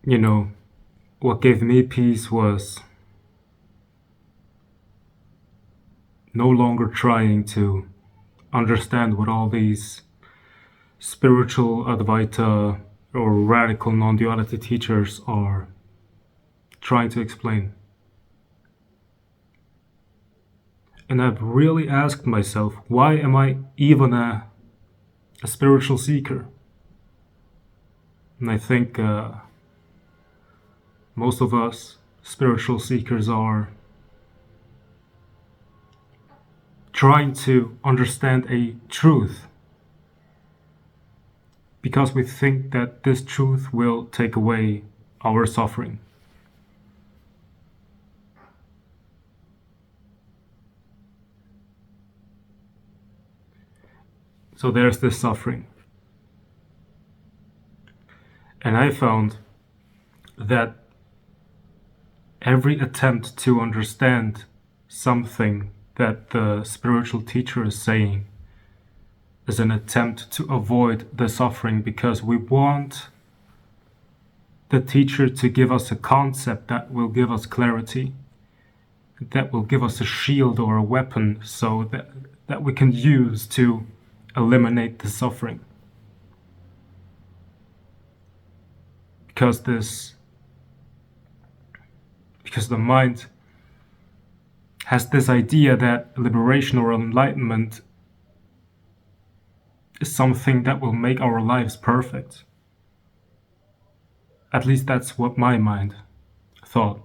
You know, what gave me peace was no longer trying to understand what all these spiritual Advaita or radical non duality teachers are trying to explain. And I've really asked myself, why am I even a spiritual seeker? And I think most of us spiritual seekers are trying to understand a truth because we think that this truth will take away our suffering. So there's this suffering. And I found that every attempt to understand something that the spiritual teacher is saying is an attempt to avoid the suffering, because we want the teacher to give us a concept that will give us clarity, that will give us a shield or a weapon so that we can use to eliminate the suffering. Because the mind has this idea that liberation or enlightenment is something that will make our lives perfect. At least that's what my mind thought.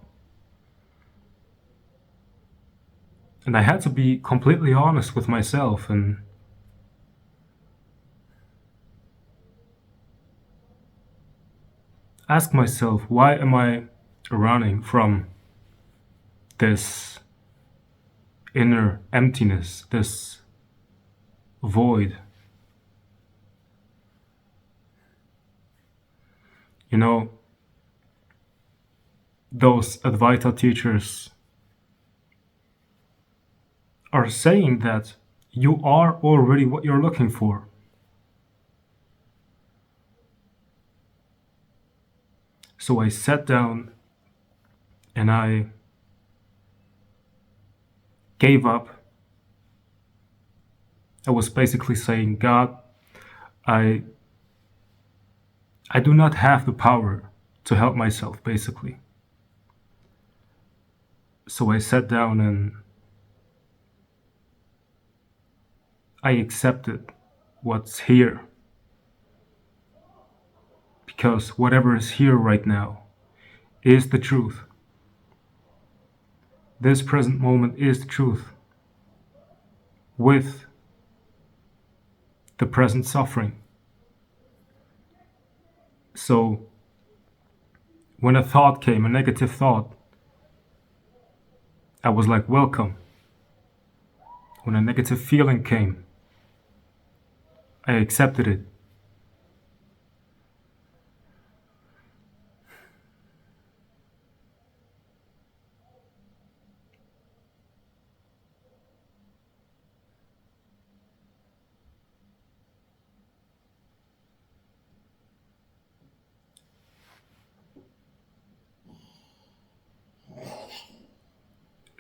And I had to be completely honest with myself and ask myself, why am I running from this inner emptiness, this void? You know, those Advaita teachers are saying that you are already what you're looking for. So I sat down and I gave up. I was basically saying, God, I do not have the power to help myself, basically. So I sat down and I accepted what's here. Because whatever is here right now is the truth. This present moment is the truth, with the present suffering. So when a thought came, a negative thought, I was like, welcome. When a negative feeling came, I accepted it.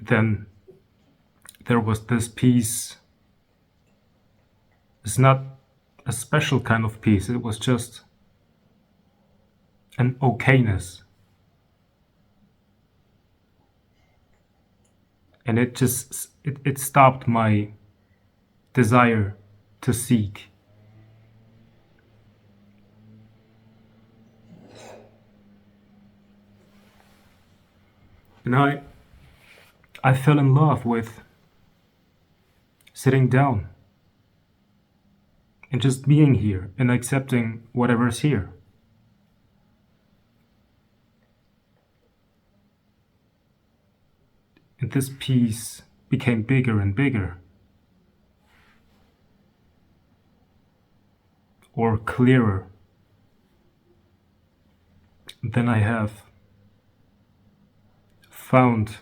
Then there was this peace. It's not a special kind of peace, it was just an okayness. And it stopped my desire to seek. And I fell in love with sitting down and just being here and accepting whatever's here. And this peace became bigger and bigger, or clearer. Then I have found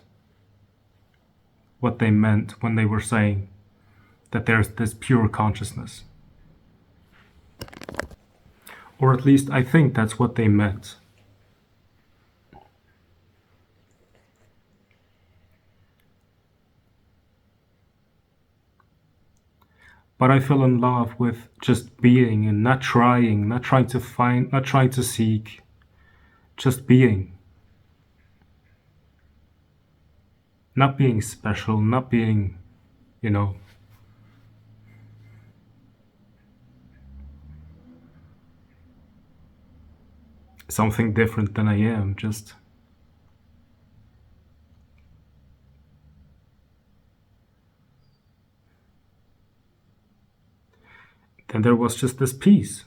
what they meant when they were saying that there's this pure consciousness. Or at least I think that's what they meant. But I fell in love with just being and not trying, not trying to find, not trying to seek, just being. Not being special, not being, you know, something different than I am, just. Then there was just this peace.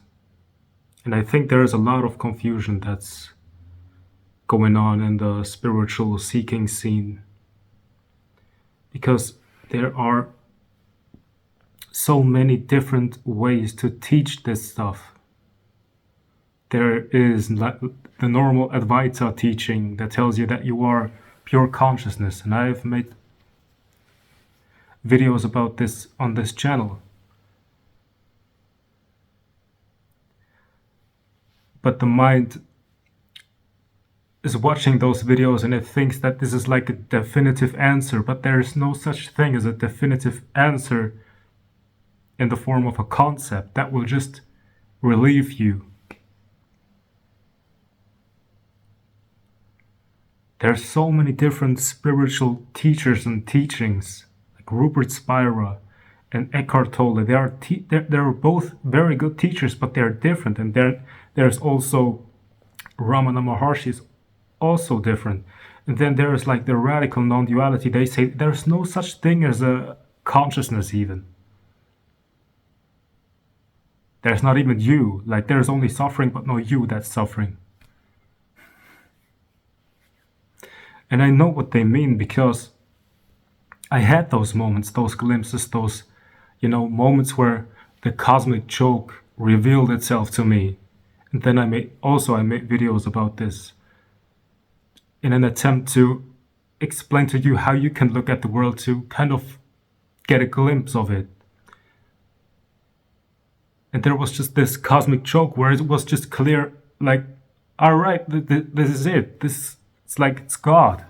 And I think there is a lot of confusion that's going on in the spiritual seeking scene. Because there are so many different ways to teach this stuff. There is the normal Advaita teaching that tells you that you are pure consciousness, and I've made videos about this on this channel. But the mind is watching those videos and it thinks that this is like a definitive answer, but there is no such thing as a definitive answer in the form of a concept that will just relieve you. There are so many different spiritual teachers and teachings, like Rupert Spira and Eckhart Tolle. They are both very good teachers, but they're different. And there's also Ramana Maharshi is also different. And then there's like the radical non-duality. They say there's no such thing as a consciousness even. There's not even you. Like there's only suffering, but no you that's suffering. And I know what they mean because I had those moments, those glimpses, those, moments where the cosmic joke revealed itself to me. And then I made videos about this in an attempt to explain to you how you can look at the world to kind of get a glimpse of it. And there was just this cosmic joke where it was just clear, like, all right, this is it. It's like it's God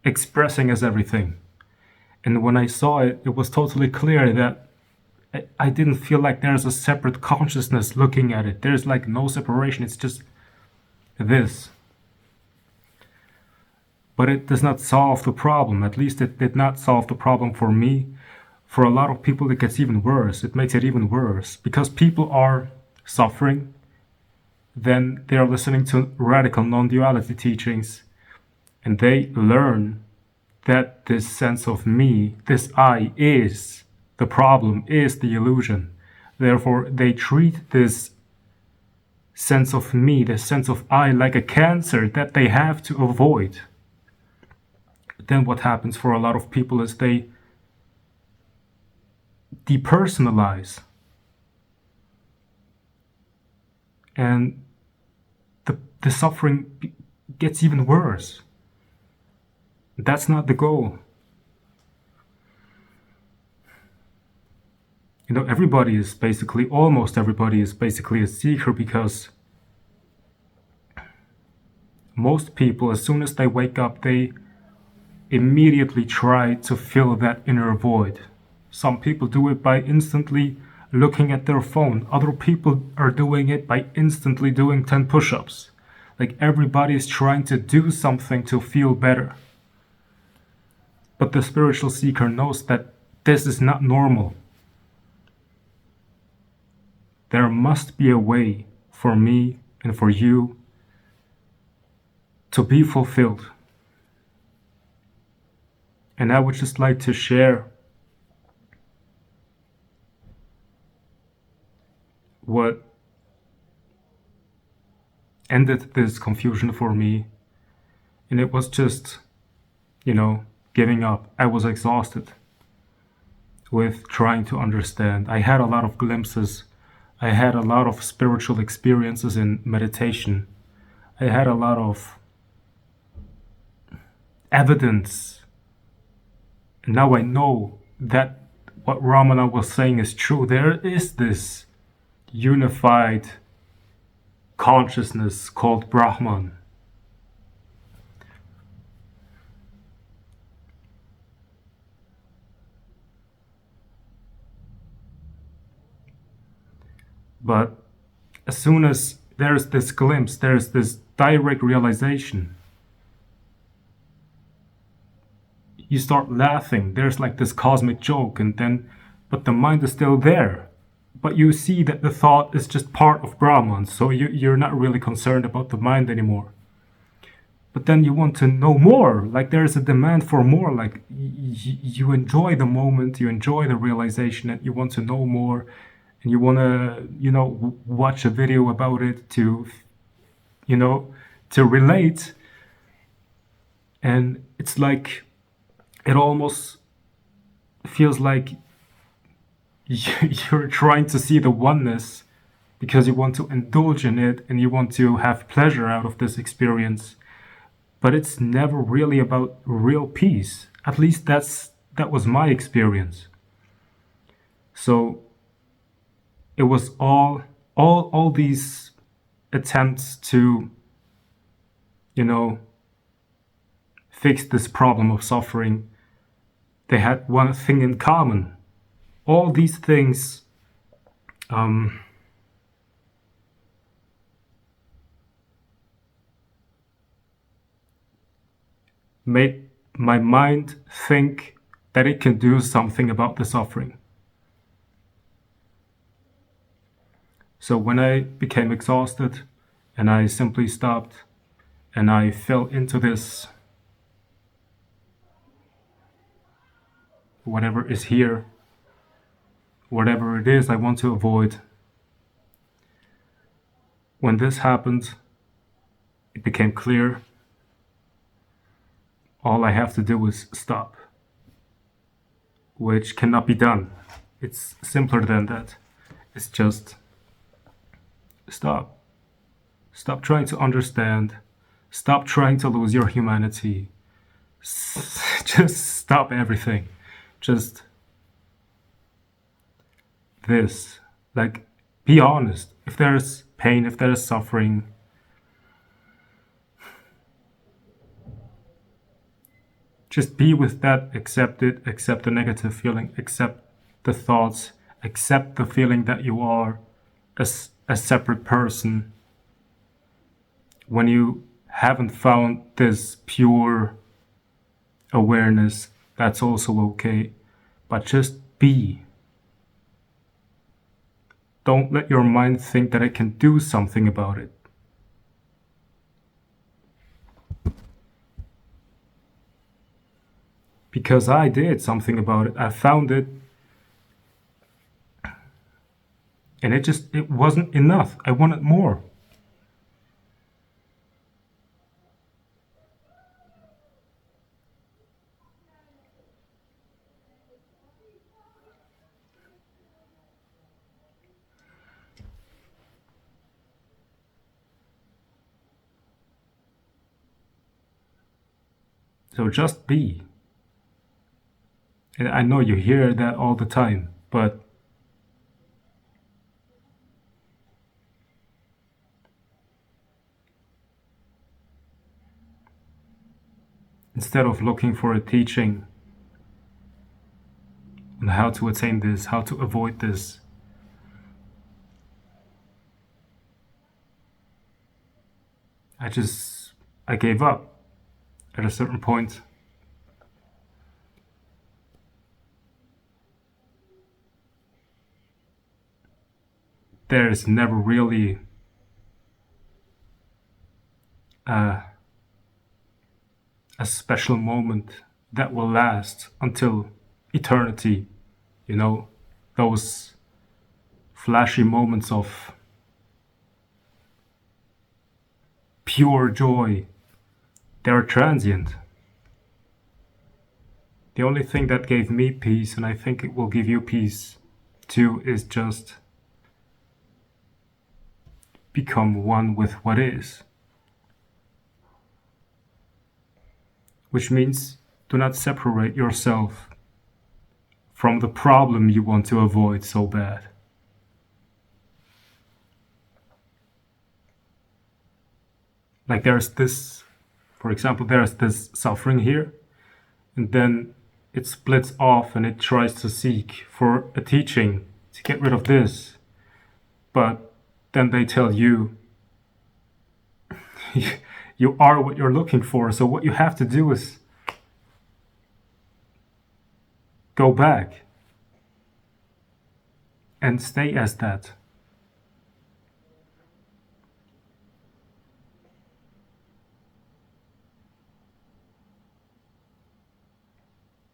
expressing as everything. And when I saw it, it was totally clear that I didn't feel like there's a separate consciousness looking at it. There's like no separation. It's just this. But it does not solve the problem. At least it did not solve the problem for me. For a lot of people, it gets even worse. It makes it even worse. Because people are suffering, then they are listening to radical non-duality teachings, and they learn that this sense of me, this I, is the problem, is the illusion. Therefore, they treat this sense of me, this sense of I, like a cancer that they have to avoid. Then what happens for a lot of people is they depersonalize. And the suffering gets even worse. That's not the goal. Almost everybody is basically a seeker, because most people, as soon as they wake up, they immediately try to fill that inner void. Some people do it by instantly looking at their phone. Other people are doing it by instantly doing 10 push-ups. Like everybody is trying to do something to feel better. But the spiritual seeker knows that this is not normal. There must be a way for me and for you to be fulfilled. And I would just like to share what ended this confusion for me. And it was just, giving up. I was exhausted with trying to understand. I had a lot of glimpses. I had a lot of spiritual experiences in meditation. I had a lot of evidence. And now I know that what Ramana was saying is true. There is this unified consciousness called Brahman. But as soon as there's this glimpse, there's this direct realization, you start laughing. There's like this cosmic joke, and then, but the mind is still there. But you see that the thought is just part of Brahman, so you're not really concerned about the mind anymore. But then you want to know more. Like there's a demand for more. Like you enjoy the moment, you enjoy the realization, and you want to know more, and you want to, watch a video about it to, to relate. And it's like, it almost feels like you're trying to see the oneness because you want to indulge in it and you want to have pleasure out of this experience. But it's never really about real peace. At least that was my experience. So it was all these attempts to, fix this problem of suffering. They had one thing in common. All these things made my mind think that it can do something about the suffering. So when I became exhausted and I simply stopped and I fell into this, whatever is here, whatever it is I want to avoid, when this happened, it became clear. All I have to do is stop, which cannot be done. It's simpler than that. It's just stop. Stop trying to understand. Stop trying to lose your humanity. Just stop everything. Just this. Like, be honest. If there's pain, if there's suffering, just be with that, accept it, accept the negative feeling, accept the thoughts, accept the feeling that you are a separate person. When you haven't found this pure awareness, that's also okay. But just be. Don't let your mind think that it can do something about it. Because I did something about it. I found it. And it wasn't enough. I wanted more. So just be. And I know you hear that all the time, but instead of looking for a teaching on how to attain this, how to avoid this, I gave up at a certain point. There is never really a special moment that will last until eternity. Those flashy moments of pure joy, they're transient. The only thing that gave me peace, and I think it will give you peace too, is just become one with what is. Which means do not separate yourself from the problem you want to avoid so bad. Like there's this, for example, there's this suffering here, and then it splits off and it tries to seek for a teaching to get rid of this. but then they tell you you are what you're looking for. So what you have to do is go back and stay as that.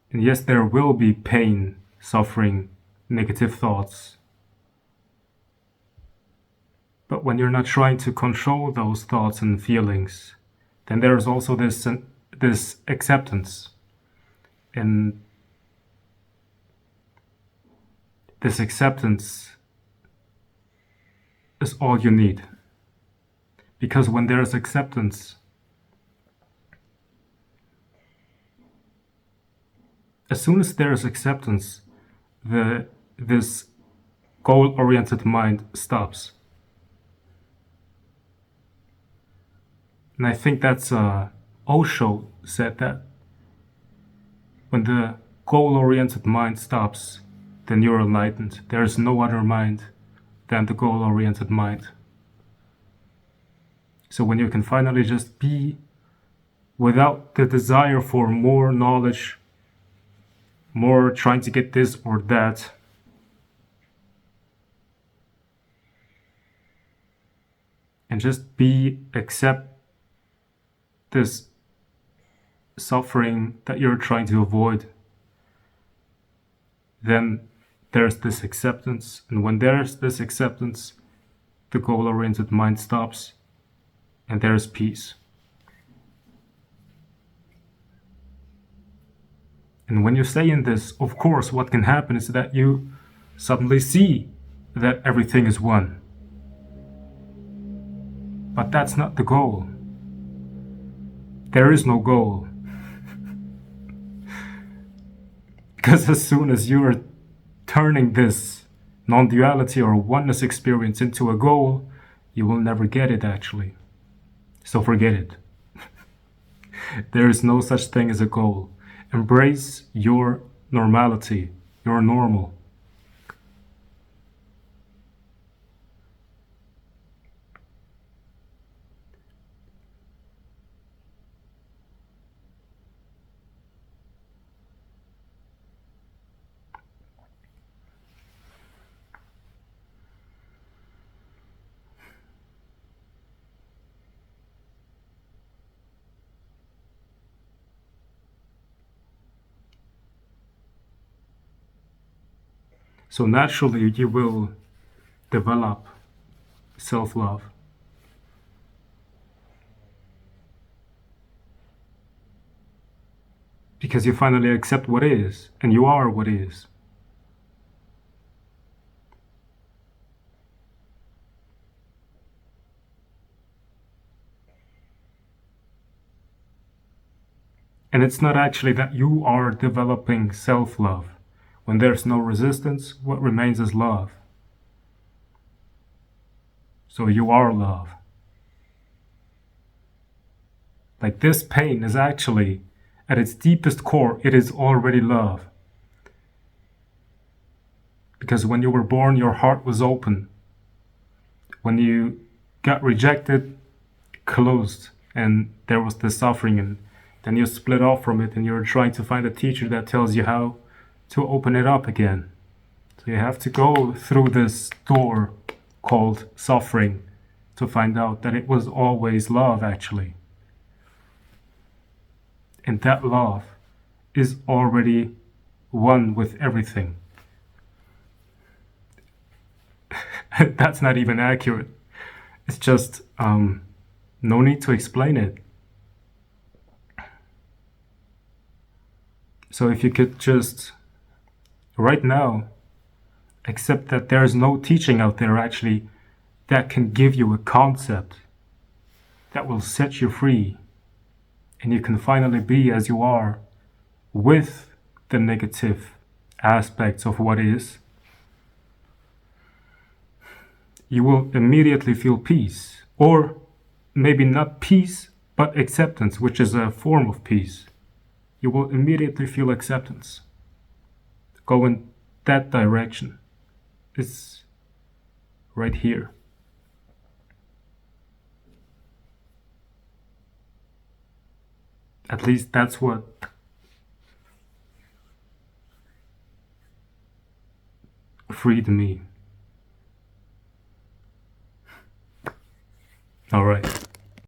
And yes, there will be pain, suffering, negative thoughts. But when you're not trying to control those thoughts and feelings, then there's also this acceptance. And this acceptance is all you need. Because when there's acceptance, as soon as there's acceptance, this goal-oriented mind stops. And I think that's Osho said that when the goal-oriented mind stops, then you're enlightened. There is no other mind than the goal-oriented mind. So when you can finally just be without the desire for more knowledge, more trying to get this or that, and just accept this suffering that you're trying to avoid, then there's this acceptance. And when there's this acceptance, the goal-oriented mind stops and there's peace. And when you stay in this, of course, what can happen is that you suddenly see that everything is one. But that's not the goal. There is no goal. Because as soon as you're turning this non-duality or oneness experience into a goal, you will never get it actually. So forget it. There is no such thing as a goal. Embrace your normality, your normal. So naturally you will develop self-love. Because you finally accept what is, and you are what is. And it's not actually that you are developing self-love. When there's no resistance, what remains is love. So you are love. Like this pain is actually, at its deepest core, it is already love. Because when you were born, your heart was open. When you got rejected, closed, and there was this suffering, and then you split off from it, and you're trying to find a teacher that tells you how to open it up again. So you have to go through this door called suffering to find out that it was always love actually. And that love is already one with everything. That's not even accurate. It's just no need to explain it. So if you could just right now accept that there is no teaching out there actually that can give you a concept that will set you free, and you can finally be as you are with the negative aspects of what is, you will immediately feel peace. Or maybe not peace, but acceptance, which is a form of peace. You will immediately feel acceptance. Go in that direction. It's right here. At least that's what freed me. All right.